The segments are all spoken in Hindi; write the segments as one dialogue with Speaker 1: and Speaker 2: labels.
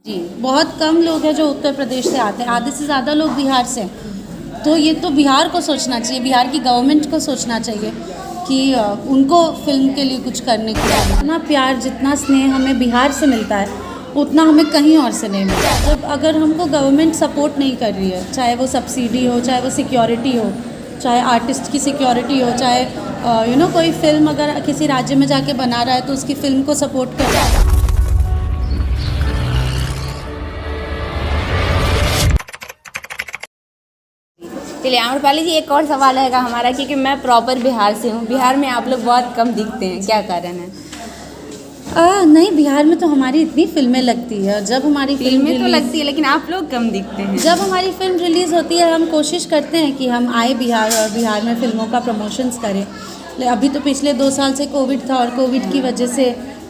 Speaker 1: जी, बहुत कम लोग हैं जो उत्तर प्रदेश से आते हैं, आधे से ज़्यादा लोग बिहार से हैं। तो ये तो बिहार को सोचना चाहिए, बिहार की गवर्नमेंट को सोचना चाहिए कि उनको फ़िल्म के लिए कुछ करने की ज़रूरत है। जितना प्यार, जितना स्नेह हमें बिहार से मिलता है, उतना हमें कहीं और से नहीं मिलता। जब अगर हमको गवर्नमेंट सपोर्ट नहीं कर रही है, चाहे वो सब्सिडी हो, चाहे वो सिक्योरिटी हो, चाहे आर्टिस्ट की सिक्योरिटी हो, चाहे कोई फ़िल्म अगर किसी राज्य में जाके बना रहा है तो उसकी फ़िल्म को सपोर्ट कर रहा है।
Speaker 2: चलिए आम्रपाली जी, एक और सवाल रहेगा हमारा, क्योंकि मैं प्रॉपर बिहार से हूँ। बिहार में आप लोग बहुत कम दिखते हैं, क्या कारण है?
Speaker 1: नहीं, बिहार में तो हमारी इतनी फिल्में लगती है। जब हमारी
Speaker 2: फिल्में तो लगती है, लेकिन आप लोग कम दिखते हैं।
Speaker 1: जब हमारी फिल्म रिलीज़ होती है, हम कोशिश करते हैं कि हम आए बिहार और बिहार में फ़िल्मों का प्रमोशंस करें। अभी तो पिछले 2 साल से कोविड था और कोविड की वजह से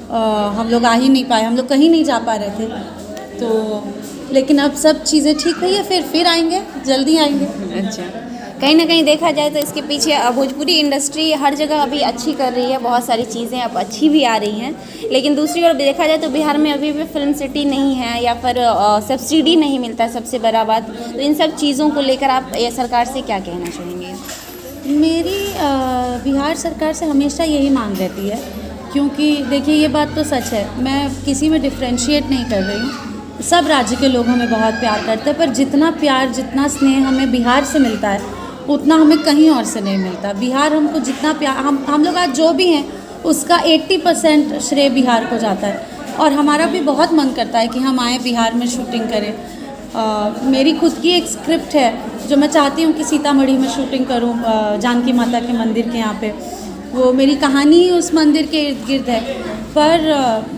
Speaker 1: हम लोग आ ही नहीं पाए, हम लोग कहीं नहीं जा पा रहे थे। तो लेकिन अब सब चीज़ें ठीक हुई है, फिर आएंगे, जल्दी आएंगे।
Speaker 2: अच्छा, कहीं ना कहीं देखा जाए तो इसके पीछे भोजपुरी इंडस्ट्री हर जगह अभी अच्छी कर रही है, बहुत सारी चीज़ें अब अच्छी भी आ रही हैं। लेकिन दूसरी ओर देखा जाए तो बिहार में अभी भी फिल्म सिटी नहीं है, या फिर सब्सिडी नहीं मिलता है, सबसे बड़ा बात। तो इन सब चीज़ों को लेकर आप सरकार से क्या कहना चाहेंगे?
Speaker 1: मेरी बिहार सरकार से हमेशा यही मांग रहती है, क्योंकि देखिए ये बात तो सच है, मैं किसी में डिफ्रेंशिएट नहीं कर रही हूँ। सब राज्य के लोग हमें बहुत प्यार करते हैं, पर जितना प्यार, जितना स्नेह हमें बिहार से मिलता है, उतना हमें कहीं और से नहीं मिलता। बिहार हमको जितना प्यार, हम लोग आज जो भी हैं उसका 80% श्रेय बिहार को जाता है। और हमारा भी बहुत मन करता है कि हम आए बिहार में शूटिंग करें। मेरी खुद की एक स्क्रिप्ट है जो मैं चाहती हूँ कि सीतामढ़ी में शूटिंग करूँ, जानकी माता के मंदिर के यहाँ पे। वो मेरी कहानी ही उस मंदिर के इर्द गिर्द है। पर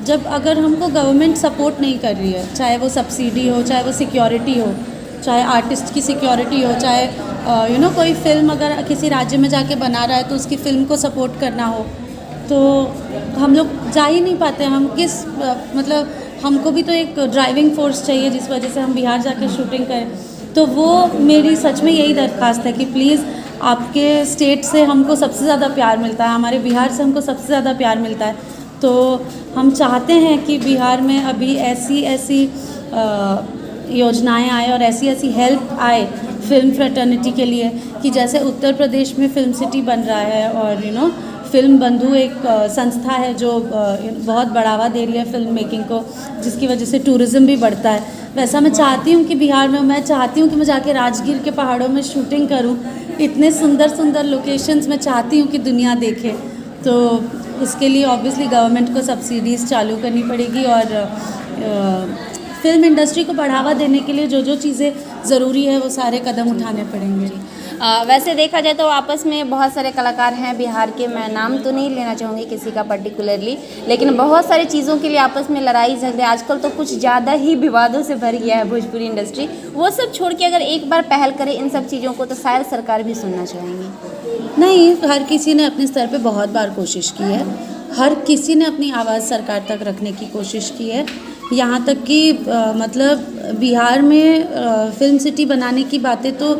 Speaker 1: जब अगर हमको गवर्नमेंट सपोर्ट नहीं कर रही है, चाहे वो सब्सिडी हो, चाहे वो सिक्योरिटी हो, चाहे आर्टिस्ट की सिक्योरिटी हो, चाहे कोई फ़िल्म अगर किसी राज्य में जाके बना रहा है तो उसकी फ़िल्म को सपोर्ट करना हो, तो हम लोग जा ही नहीं पाते। हम मतलब हमको भी तो एक ड्राइविंग फोर्स चाहिए जिस वजह से हम बिहार जाके शूटिंग करें। तो वो मेरी सच में यही दरख्वास्त है कि प्लीज़ आपके स्टेट से हमको सबसे ज़्यादा प्यार मिलता है, हमारे बिहार से हमको सबसे ज़्यादा प्यार मिलता है। तो हम चाहते हैं कि बिहार में अभी ऐसी योजनाएं आए और ऐसी हेल्प आए फिल्म फ्रेटर्निटी के लिए, कि जैसे उत्तर प्रदेश में फिल्म सिटी बन रहा है और फिल्म बंधु एक संस्था है जो बहुत बढ़ावा दे रही है फिल्म मेकिंग को, जिसकी वजह से टूरिज़्म भी बढ़ता है। वैसा मैं चाहती हूँ कि बिहार में, मैं चाहती हूँ कि मैं जाके राजगीर के पहाड़ों में शूटिंग करूँ। इतने सुंदर सुंदर लोकेशंस मैं चाहती हूँ कि दुनिया देखे। तो उसके लिए ऑब्वियसली गवर्नमेंट को सब्सिडीज़ चालू करनी पड़ेगी और फिल्म इंडस्ट्री को बढ़ावा देने के लिए जो चीज़ें ज़रूरी है वो सारे कदम उठाने पड़ेंगे।
Speaker 2: वैसे देखा जाए तो आपस में बहुत सारे कलाकार हैं बिहार के, मैं नाम तो नहीं लेना चाहूँगी किसी का पर्टिकुलरली, लेकिन बहुत सारी चीज़ों के लिए आपस में लड़ाई झगड़े, आजकल तो कुछ ज़्यादा ही विवादों से भर गया है भोजपुरी इंडस्ट्री। वो सब छोड़ के अगर एक बार पहल करे इन सब चीज़ों को, तो शायद सरकार भी सुनना चाहेंगी।
Speaker 1: नहीं, हर किसी ने अपने स्तर पे बहुत बार कोशिश की है, हर किसी ने अपनी आवाज़ सरकार तक रखने की कोशिश की है। यहाँ तक कि मतलब बिहार में फिल्म सिटी बनाने की बातें तो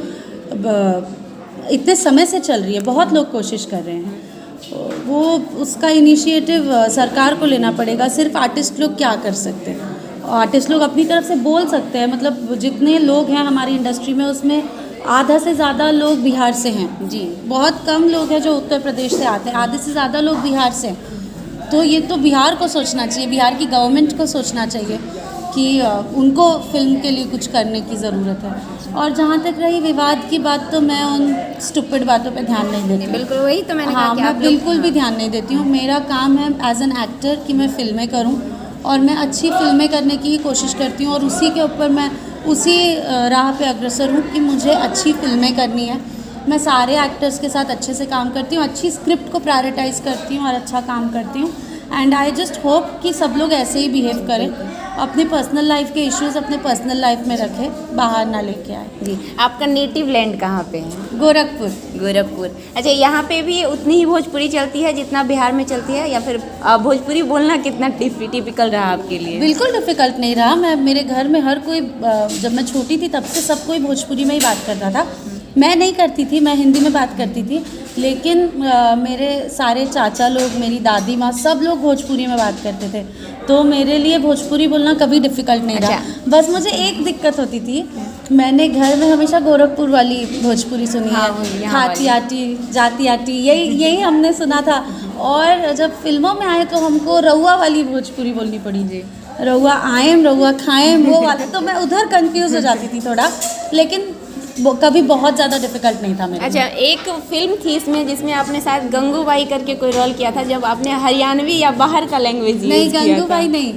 Speaker 1: इतने समय से चल रही है, बहुत लोग कोशिश कर रहे हैं। वो उसका इनिशिएटिव सरकार को लेना पड़ेगा। सिर्फ आर्टिस्ट लोग क्या कर सकते हैं? आर्टिस्ट लोग अपनी तरफ से बोल सकते हैं, मतलब जितने लोग हैं हमारी इंडस्ट्री में उसमें आधा से ज़्यादा लोग बिहार से हैं। जी, बहुत कम लोग हैं जो उत्तर प्रदेश से आते हैं, आधे से ज़्यादा लोग बिहार से हैं। तो ये तो बिहार को सोचना चाहिए, बिहार की गवर्नमेंट को सोचना चाहिए कि उनको फिल्म के लिए कुछ करने की ज़रूरत है। और जहाँ तक रही विवाद की बात, तो मैं उन स्टूपिड बातों पे ध्यान नहीं देती।
Speaker 2: बिल्कुल, वही तो मैंने
Speaker 1: कहा कि मैं बिल्कुल भी ध्यान नहीं देती हूँ। मेरा काम है एज एन एक्टर कि मैं फ़िल्में करूँ और मैं अच्छी फ़िल्में करने की ही कोशिश करती हूँ, और उसी के ऊपर मैं उसी राह पे अग्रसर हूँ कि मुझे अच्छी फ़िल्में करनी है। मैं सारे एक्टर्स के साथ अच्छे से काम करती हूँ, अच्छी स्क्रिप्ट को प्रायोरिटाइज़ करती हूँ और अच्छा काम करती हूँ। एंड आई जस्ट होप कि सब लोग ऐसे ही बिहेव करें, अपने पर्सनल लाइफ के इश्यूज़ अपने पर्सनल लाइफ में रखें, बाहर ना लेके आए।
Speaker 2: जी, आपका नेटिव लैंड कहाँ पे है?
Speaker 1: गोरखपुर।
Speaker 2: गोरखपुर। अच्छा, यहाँ पे भी उतनी ही भोजपुरी चलती है जितना बिहार में चलती है, या फिर भोजपुरी बोलना कितना टिपिकल रहा आपके लिए?
Speaker 1: बिल्कुल डिफ़िकल्ट नहीं रहा। मेरे घर में हर कोई, जब मैं छोटी थी तब से सब कोई भोजपुरी में ही बात करता था। मैं नहीं करती थी, मैं हिंदी में बात करती थी, लेकिन मेरे सारे चाचा लोग, मेरी दादी माँ, सब लोग भोजपुरी में बात करते थे, तो मेरे लिए भोजपुरी बोलना कभी डिफ़िकल्ट नहीं रहा। बस मुझे एक दिक्कत होती थी, मैंने घर में हमेशा गोरखपुर वाली भोजपुरी सुनी है, खाती आटी जाती आटी, यही हमने सुना था। और जब फिल्मों में आए तो हमको रउआ वाली भोजपुरी बोलनी पड़ी, जी रउआ आएम रउआ खाएम वो वाला, तो मैं उधर कंफ्यूज हो जाती थी थोड़ा, लेकिन कभी बहुत ज़्यादा डिफिकल्ट नहीं था मेरे।
Speaker 2: अच्छा, एक फिल्म थी इसमें जिसमें आपने शायद गंगूबाई करके कोई रोल किया था, जब आपने हरियाणवी या बाहर का लैंग्वेज
Speaker 1: नहीं, गंगूबाई नहीं,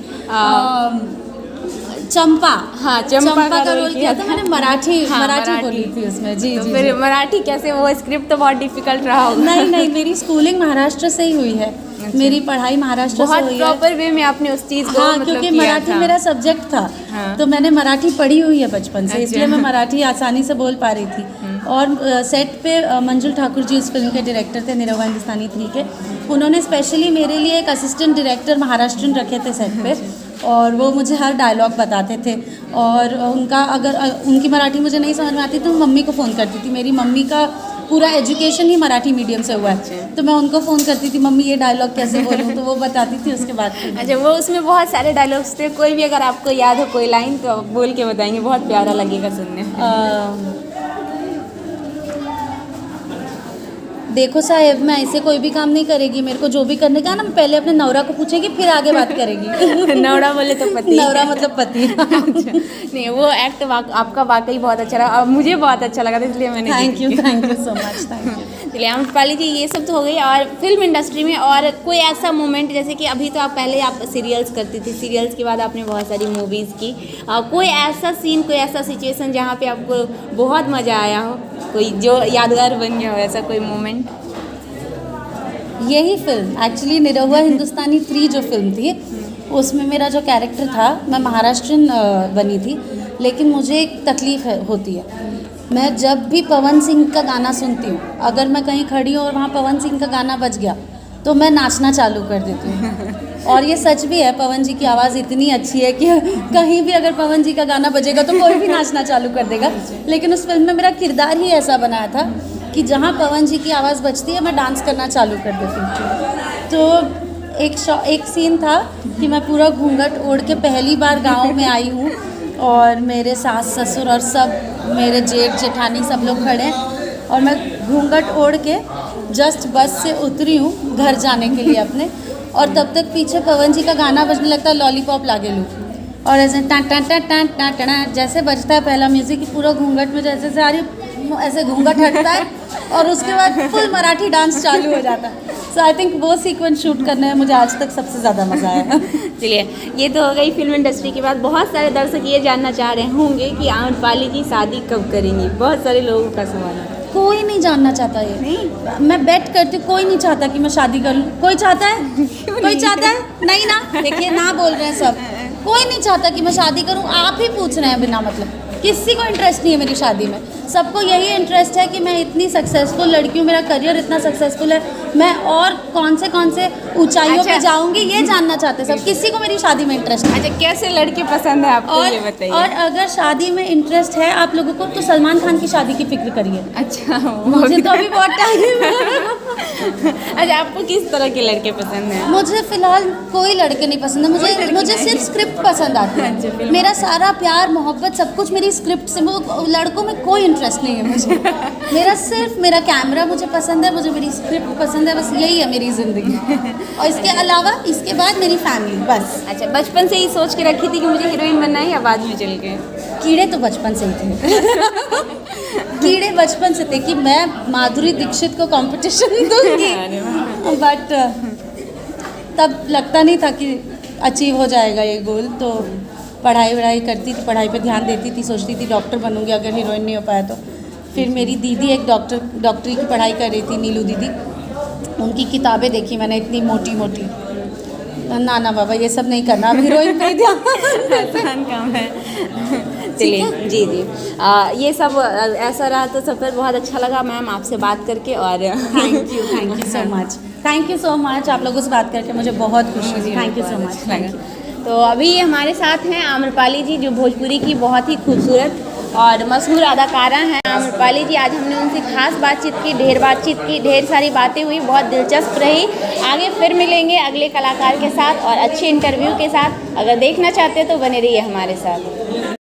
Speaker 1: चंपा। हाँ, चंपा का रोल किया था मैंने। मराठी बोली थी उसमें। जी
Speaker 2: तो
Speaker 1: जी
Speaker 2: फिर
Speaker 1: जी।
Speaker 2: मराठी कैसे, वो स्क्रिप्ट तो बहुत डिफिकल्ट रहा होगा।
Speaker 1: नहीं, मेरी स्कूलिंग महाराष्ट्र से ही हुई है। अच्छा। मेरी पढ़ाई महाराष्ट्र से हुई है।
Speaker 2: बहुत प्रॉपर वे में आपने उस चीज़ को
Speaker 1: मतलब क्योंकि मराठी मेरा सब्जेक्ट था। हाँ। तो मैंने मराठी पढ़ी हुई है बचपन से। अच्छा। इसलिए मैं मराठी आसानी से बोल पा रही थी। और सेट पे मंजुल ठाकुर जी उस फिल्म के डायरेक्टर थे, निरहुआ हिंदुस्तानी 3 के। उन्होंने स्पेशली मेरे लिए एक असिस्टेंट डायरेक्टर महाराष्ट्रन रखे थे सेट पे, और वो मुझे हर डायलॉग बताते थे। और उनकी मराठी मुझे नहीं समझ में आती तो मम्मी को फ़ोन करती थी। मेरी मम्मी का पूरा एजुकेशन ही मराठी मीडियम से हुआ है, तो मैं उनको फ़ोन करती थी, मम्मी ये डायलॉग कैसे बोलूँ, तो वो बताती थी। उसके बाद
Speaker 2: अच्छा, वो उसमें बहुत सारे डायलॉग्स थे, कोई भी अगर आपको याद हो कोई लाइन तो बोल के बताएंगे, बहुत प्यारा लगेगा सुनने।
Speaker 1: देखो साहेब, मैं ऐसे कोई भी काम नहीं करेगी, मेरे को जो भी करने का ना, पहले अपने नौरा को पूछेगी फिर आगे बात करेगी।
Speaker 2: नौरा बोले तो पति।
Speaker 1: नौरा मतलब पति।
Speaker 2: अच्छा, नहीं वो एक्ट आपका वाकई बहुत अच्छा रहा, और मुझे बहुत अच्छा लगा था, इसलिए मैंने।
Speaker 1: Thank you so much, thank you.
Speaker 2: चलिए अमृतपाली जी, ये सब तो हो गई। और फिल्म इंडस्ट्री में और कोई ऐसा मोमेंट, जैसे कि अभी तो आप पहले आप सीरियल्स करती थी, सीरियल्स के बाद आपने बहुत सारी मूवीज़ की, कोई ऐसा सीन, कोई ऐसा सिचुएशन जहाँ पे आपको बहुत मज़ा आया हो, कोई जो यादगार बन गया हो, ऐसा कोई मोमेंट?
Speaker 1: यही फिल्म एक्चुअली निरहुआ हिंदुस्तानी 3 जो फिल्म थी, उसमें मेरा जो कैरेक्टर था, मैं महाराष्ट्रन बनी थी, लेकिन मुझे एक तकलीफ़ होती है। मैं जब भी पवन सिंह का गाना सुनती हूँ, अगर मैं कहीं खड़ी हूँ और वहाँ पवन सिंह का गाना बज गया तो मैं नाचना चालू कर देती हूँ। और ये सच भी है, पवन जी की आवाज़ इतनी अच्छी है कि कहीं भी अगर पवन जी का गाना बजेगा तो कोई भी नाचना चालू कर देगा। लेकिन उस फिल्म में मेरा किरदार ही ऐसा बनाया था कि जहाँ पवन जी की आवाज़ बजती है मैं डांस करना चालू कर देती हूँ। तो एक सीन था कि मैं पूरा घूंघट ओढ़ के पहली बार गाँव में आई हूँ, और मेरे सास ससुर और सब मेरे जेठ जेठानी सब लोग खड़े हैं, और मैं घूंघट ओढ़ के जस्ट बस से उतरी हूँ घर जाने के लिए अपने, और तब तक पीछे पवन जी का गाना बजने लगता है, लॉलीपॉप लागे लूँ, और ऐसे टा टा टा टा टा टा जैसे बजता है पहला म्यूज़िक, पूरा घूंघट में जैसे से आ रही, ऐसे घूंघट हटता है और उसके बाद फुल मराठी डांस चालू हो जाता है। सो आई थिंक वो सीक्वेंस शूट करने में मुझे आज तक सबसे ज़्यादा मज़ा आया।
Speaker 2: चलिए, ये तो हो गई फिल्म इंडस्ट्री की बात। बहुत सारे दर्शक ये जानना चाह रहे होंगे कि आम्रपाली जी शादी कब करेंगी, बहुत सारे लोगों का सवाल है।
Speaker 1: कोई नहीं जानना चाहता ये। नहीं, मैं बेट करती हूँ, कोई नहीं चाहता कि मैं शादी कर लूँ। कोई चाहता है? कोई चाहता है? नहीं ना। देखिए ना बोल रहे हैं सब, कोई नहीं चाहता कि मैं शादी करूँ। आप ही पूछ रहे हैं बिना मतलब, किसी को इंटरेस्ट नहीं है मेरी शादी में। सबको यही इंटरेस्ट है कि मैं इतनी सक्सेसफुल लड़की हूँ, मेरा करियर इतना सक्सेसफुल है, मैं और कौन से ऊंचाइयों पे जाऊँगी, ये जानना चाहते हैं सब। किसी को मेरी शादी में इंटरेस्ट नहीं।
Speaker 2: अच्छा, कैसे लड़के पसंद है आपको, ये बताइए।
Speaker 1: और अगर शादी में इंटरेस्ट है आप लोगों को, तो सलमान खान की शादी की फिक्र करिए।
Speaker 2: अच्छा,
Speaker 1: मुझे तो अभी बहुत टाइम
Speaker 2: अच्छा, आपको किस तरह के लड़के पसंद हैं?
Speaker 1: मुझे फिलहाल कोई लड़के नहीं पसंद है, मुझे सिर्फ स्क्रिप्ट पसंद आती है। मेरा सारा प्यार मोहब्बत सब कुछ मेरी स्क्रिप्ट से, लड़कों में कोई इंटरेस्ट नहीं है मुझे। मेरा सिर्फ मेरा कैमरा मुझे पसंद है, मुझे मेरी स्क्रिप्ट पसंद है, बस यही है मेरी ज़िंदगी। और इसके अलावा इसके बाद मेरी फैमिली, बस।
Speaker 2: अच्छा, बचपन से ही सोच के रखी थी कि मुझे हीरोइन बनना है, या बाद में चल के?
Speaker 1: कीड़े तो बचपन से ही थे। कीड़े बचपन से थे कि मैं माधुरी दीक्षित को कंपटीशन दूंगी, बट तब लगता नहीं था कि अचीव हो जाएगा ये गोल। तो पढ़ाई करती थी, पढ़ाई पे ध्यान देती थी, सोचती थी डॉक्टर बनूंगी अगर हीरोइन नहीं हो पाया तो। फिर मेरी दीदी एक डॉक्टरी की पढ़ाई कर रही थी, नीलू दीदी, उनकी किताबें देखी मैंने इतनी मोटी मोटी, ना बाबा ये सब नहीं करना, अब हीरोइन पे ध्यान।
Speaker 2: आसान काम है। चलिए, जी ये सब ऐसा रहा तो सफ़र बहुत अच्छा लगा मैम आपसे बात करके। और
Speaker 1: थैंक यू सो मच आप लोगों से बात करके मुझे बहुत खुशी हुई। Thank you so much.
Speaker 2: तो अभी हमारे साथ हैं आम्रपाली जी, जो भोजपुरी की बहुत ही खूबसूरत और मशहूर अदाकारा हैं आम्रपाली जी। आज हमने उनसे खास बातचीत की, ढेर सारी बातें हुई, बहुत दिलचस्प रही। आगे फिर मिलेंगे अगले कलाकार के साथ और अच्छे इंटरव्यू के साथ। अगर देखना चाहते हैं तो बने रहिए हमारे साथ।